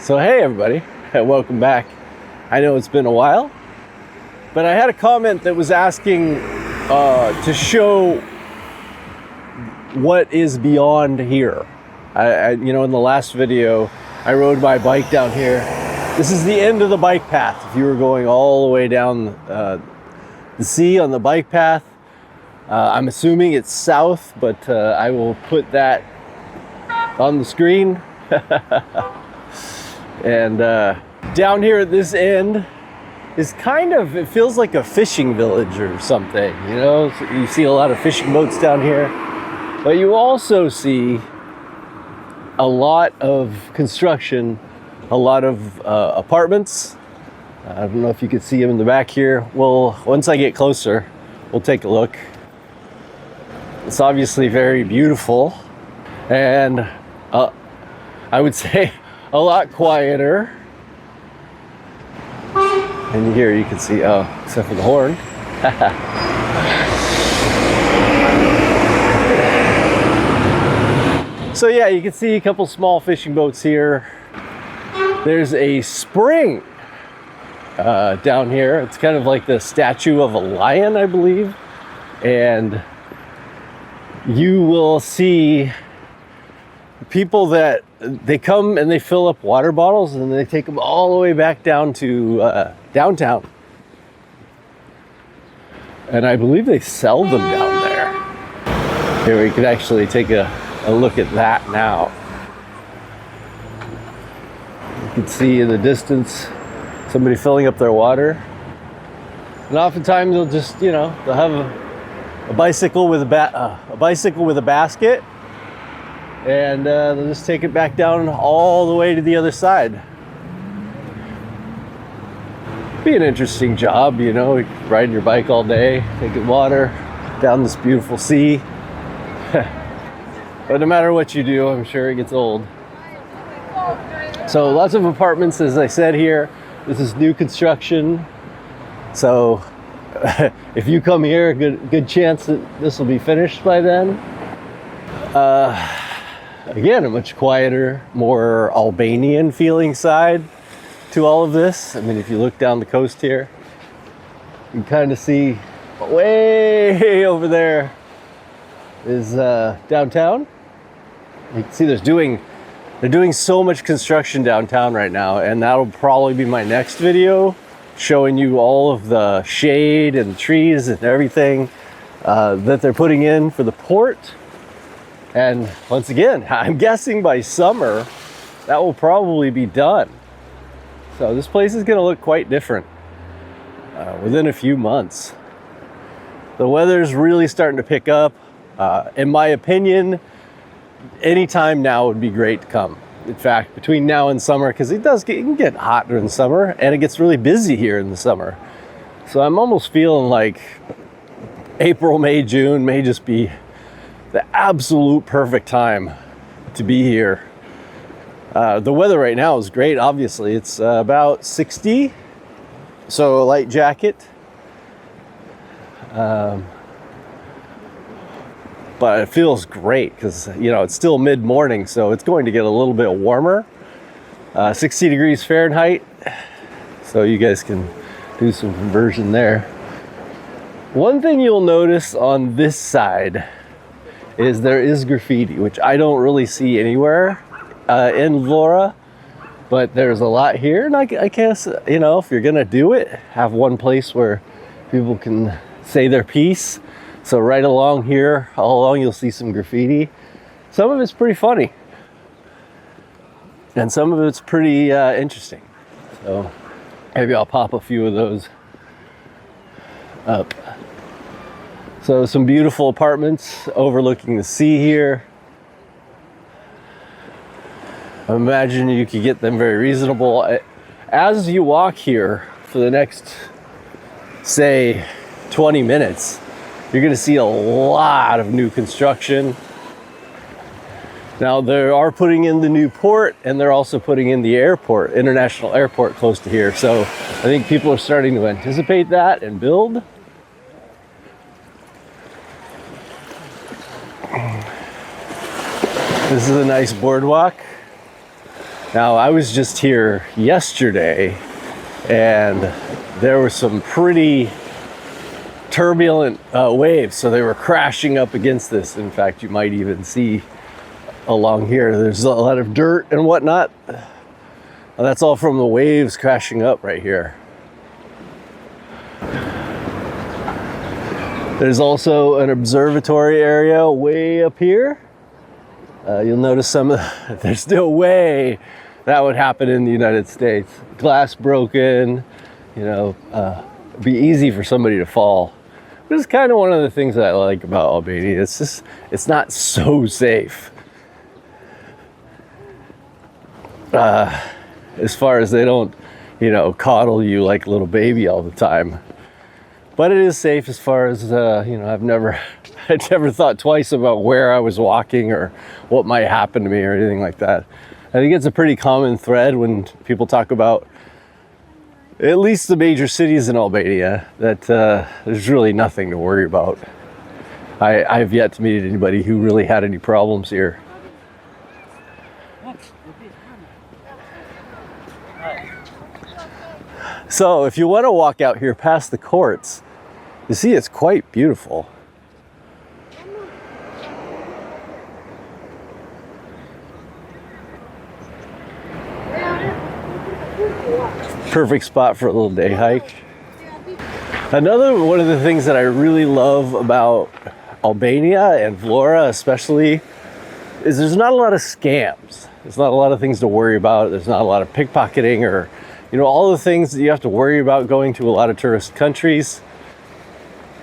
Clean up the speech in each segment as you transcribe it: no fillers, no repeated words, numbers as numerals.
So hey everybody, welcome back. I know it's been a while, but I had a comment that was asking to show what is beyond here. In the last video, I rode my bike down here. This is the end of the bike path. If you were going all the way down the sea on the bike path, I'm assuming it's south, but I will put that on the screen. And down here at this end is it feels like a fishing village or something, you know? So you see a lot of fishing boats down here, but you also see a lot of construction, a lot of apartments. I don't know if you can see them in the back here. Well, once I get closer, we'll take a look. It's obviously very beautiful, and I would say a lot quieter. And here you can see, except for the horn. So yeah, you can see a couple small fishing boats here. There's a spring down here. It's kind of like the statue of a lion, I believe. And you will see people that they come and they fill up water bottles and they take them all the way back down to downtown. And I believe they sell them down there. Here we can actually take a look at that now. You can see in the distance somebody filling up their water. And oftentimes they'll just, they'll have a bicycle with a basket. And they'll just take it back down all the way to the other side. Be an interesting job, riding your bike all day, taking water down this beautiful sea. But no matter what you do, I'm sure it gets old. So lots of apartments, as I said here. This is new construction. So if you come here, good chance that this will be finished by then. Again, a much quieter, more Albanian feeling side to all of this. I mean, if you look down the coast here, you can kind of see way over there is downtown. You can see they're doing so much construction downtown right now, and that'll probably be my next video, showing you all of the shade and trees and everything that they're putting in for the port. And once again, I'm guessing by summer, that will probably be done. So this place is gonna look quite different within a few months. The weather's really starting to pick up. In my opinion, any time now would be great to come. In fact, between now and summer, because it can get hot during the summer, and it gets really busy here in the summer. So I'm almost feeling like April, May, June may just be the absolute perfect time to be here. The weather right now is great. Obviously, it's about 60, so a light jacket. But it feels great because it's still mid-morning, so it's going to get a little bit warmer. 60 degrees Fahrenheit, so you guys can do some conversion there. One thing you'll notice on this side is there is graffiti, which I don't really see anywhere in Vlorë, but there's a lot here. And I guess, if you're gonna do it, have one place where people can say their piece. So right along here, all along, you'll see some graffiti. Some of it's pretty funny, and some of it's pretty interesting. So maybe I'll pop a few of those up. So some beautiful apartments overlooking the sea here. I imagine you could get them very reasonable. As you walk here for the next, say, 20 minutes, you're gonna see a lot of new construction. Now they are putting in the new port, and they're also putting in the airport, international airport close to here. So I think people are starting to anticipate that and build. This is a nice boardwalk. Now, I was just here yesterday, and there were some pretty turbulent waves, so they were crashing up against this. In fact, you might even see along here, there's a lot of dirt and whatnot. And that's all from the waves crashing up right here. There's also an observatory area way up here. You'll notice there's no way that would happen in the United States. Glass broken, you know, it'd be easy for somebody to fall. This is kind of one of the things that I like about Albania. It's not so safe. As far as they don't, you know, coddle you like a little baby all the time. But it is safe as far as, you know, I never thought twice about where I was walking or what might happen to me or anything like that. I think it's a pretty common thread when people talk about at least the major cities in Albania, that there's really nothing to worry about. I've yet to meet anybody who really had any problems here. So if you want to walk out here past the courts, you see it's quite beautiful. Perfect spot for a little day hike. Another one of the things that I really love about Albania and Vlorë especially is there's not a lot of scams. There's not a lot of things to worry about. There's not a lot of pickpocketing or, you know, all the things that you have to worry about going to a lot of tourist countries.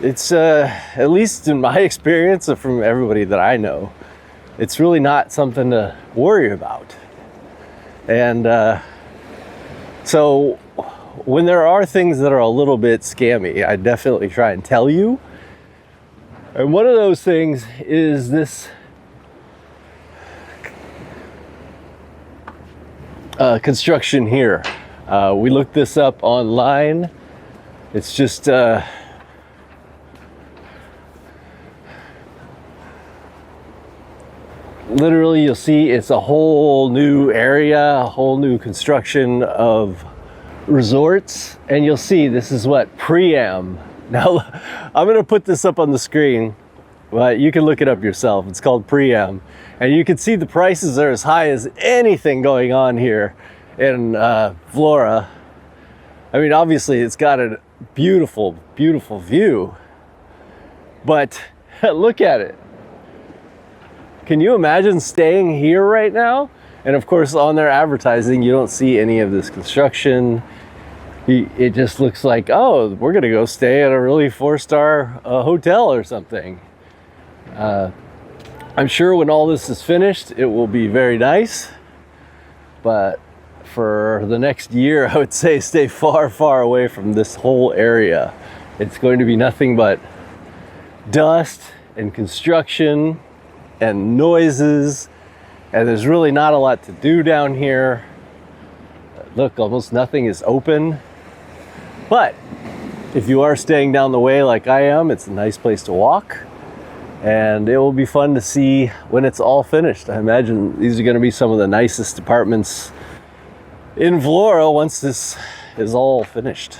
It's, at least in my experience and from everybody that I know, it's really not something to worry about. And so when there are things that are a little bit scammy, I definitely try and tell you. And one of those things is this construction here. We looked this up online. It's just literally, you'll see it's a whole new area, a whole new construction of resorts. And you'll see this is what Priam. Now, I'm going to put this up on the screen, but you can look it up yourself. It's called Priam. And you can see the prices are as high as anything going on here in Vlorë. I mean, obviously, it's got a beautiful, beautiful view. But look at it. Can you imagine staying here right now? And of course, on their advertising, you don't see any of this construction. It just looks like, oh, we're gonna go stay at a really 4-star hotel or something. I'm sure when all this is finished, it will be very nice. But for the next year, I would say stay far, far away from this whole area. It's going to be nothing but dust and construction and noises, and there's really not a lot to do down here. Look, almost nothing is open. But if you are staying down the way like I am, it's a nice place to walk, and it will be fun to see when it's all finished. I imagine these are going to be some of the nicest apartments in Vlorë once this is all finished.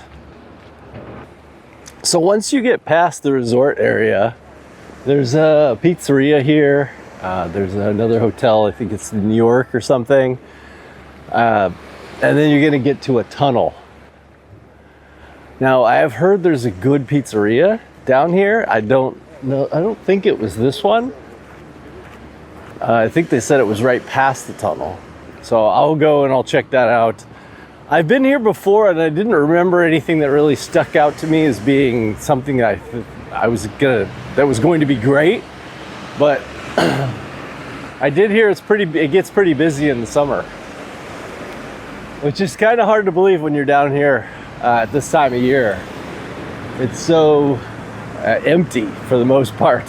So once you get past the resort area, there's a pizzeria here. There's another hotel, I think it's in New York or something. And then you're gonna get to a tunnel. Now, I have heard there's a good pizzeria down here. I don't know, I don't think it was this one. I think they said it was right past the tunnel. So I'll go and I'll check that out. I've been here before and I didn't remember anything that really stuck out to me as being something that that was going to be great. But I did hear it gets pretty busy in the summer, which is kind of hard to believe when you're down here at this time of year. It's so empty for the most part.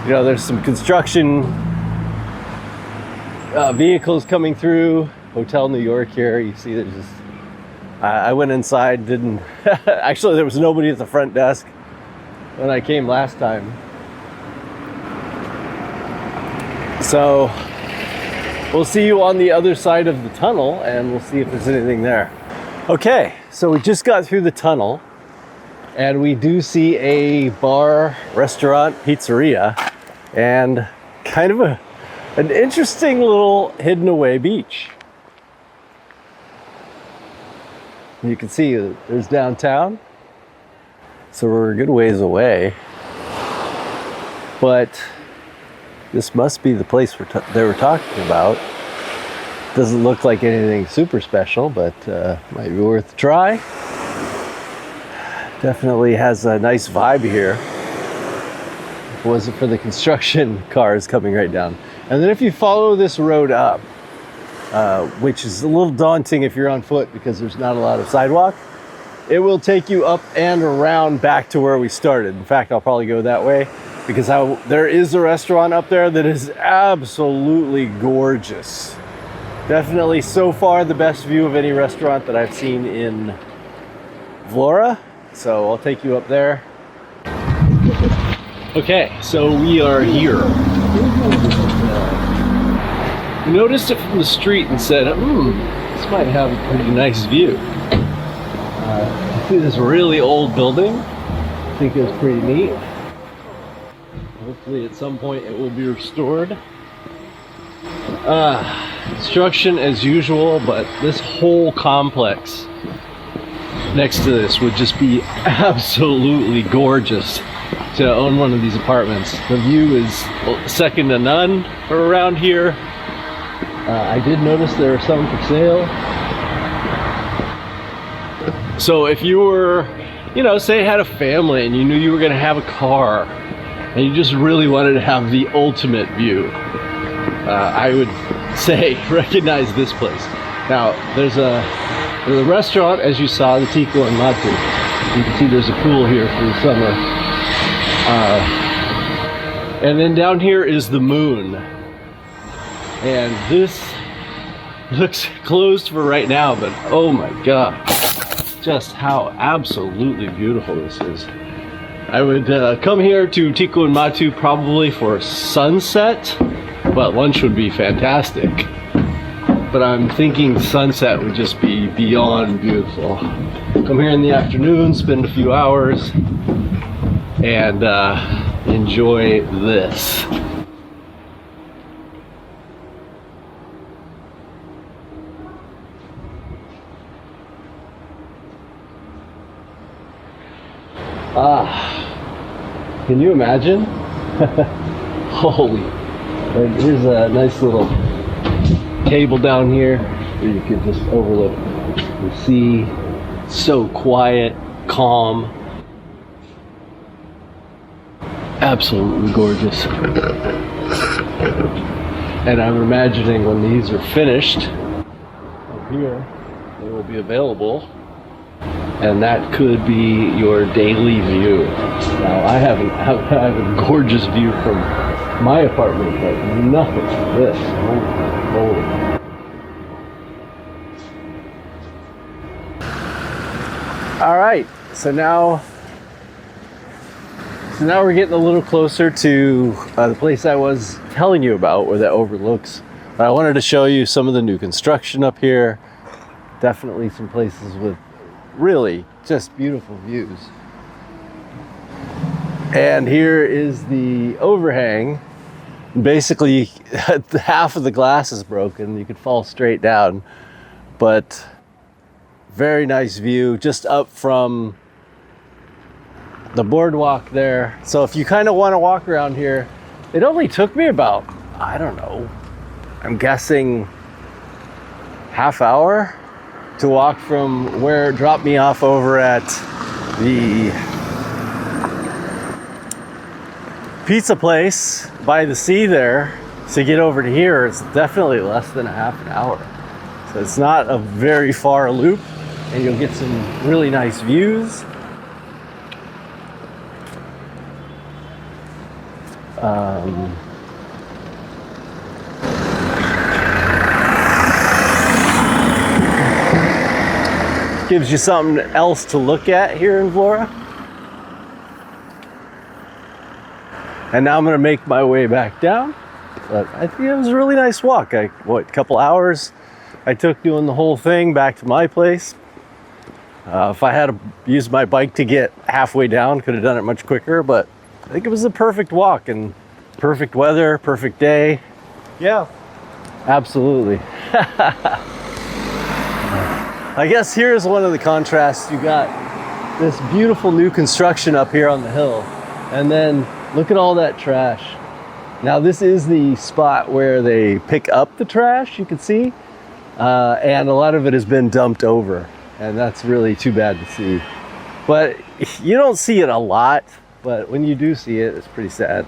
You know, there's some construction vehicles coming through. Hotel New York here. You see, there's just I went inside. Didn't actually. There was nobody at the front desk when I came last time. So we'll see you on the other side of the tunnel and we'll see if there's anything there. Okay, so we just got through the tunnel and we do see a bar, restaurant, pizzeria, and kind of an interesting little hidden away beach. You can see there's downtown, so we're a good ways away. But this must be the place they were talking about. Doesn't look like anything super special, but might be worth a try. Definitely has a nice vibe here. If it wasn't for the construction cars coming right down. And then if you follow this road up, which is a little daunting if you're on foot because there's not a lot of sidewalk, it will take you up and around back to where we started. In fact, I'll probably go that way because there is a restaurant up there that is absolutely gorgeous. Definitely so far the best view of any restaurant that I've seen in Vlorë. So I'll take you up there. Okay, so we are here. We noticed it from the street and said, this might have a pretty nice view. I see this really old building. I think it's pretty neat. Hopefully at some point it will be restored. Construction as usual, but this whole complex next to this would just be absolutely gorgeous to own one of these apartments. The view is second to none for around here. I did notice there are some for sale. So if you were, say had a family and you knew you were going to have a car and you just really wanted to have the ultimate view, I would say recognize this place. Now there's a restaurant, as you saw, the Tico and Matu. You can see there's a pool here for the summer. And then down here is the Moon. And this looks closed for right now, but oh my god, just how absolutely beautiful this is. I would come here to Tico and Matu probably for sunset, but lunch would be fantastic. But I'm thinking sunset would just be beyond beautiful. Come here in the afternoon, spend a few hours, and enjoy this. Can you imagine? Holy. Here's a nice little table down here where you could just overlook the sea. So quiet, calm, absolutely gorgeous. And I'm imagining when these are finished up here, they will be available, and that could be your daily view. Now I have a gorgeous view from my apartment, but nothing like this. Holy. All right, so now we're getting a little closer to the place I was telling you about, where that overlooks. I wanted to show you some of the new construction up here. Definitely some places with really just beautiful views. And here is the overhang. Basically, half of the glass is broken. You could fall straight down, but very nice view just up from the boardwalk there. So if you kind of want to walk around here, it only took me about, I don't know, I'm guessing half hour to walk from where it dropped me off over at the pizza place by the sea there to get over to here. It's definitely less than a half an hour. So it's not a very far loop, and you'll get some really nice views. Gives you something else to look at here in Vlorë. And now I'm going to make my way back down But I think it was a really nice walk. A couple hours I took doing the whole thing back to my place. If I had used my bike to get halfway down, could have done it much quicker, but I think it was a perfect walk and perfect weather, perfect day. Yeah, absolutely. I guess here's one of the contrasts. You got this beautiful new construction up here on the hill, and then look at all that trash. Now this is the spot where they pick up the trash, you can see, and a lot of it has been dumped over, and that's really too bad to see. But you don't see it a lot, but when you do see it, it's pretty sad.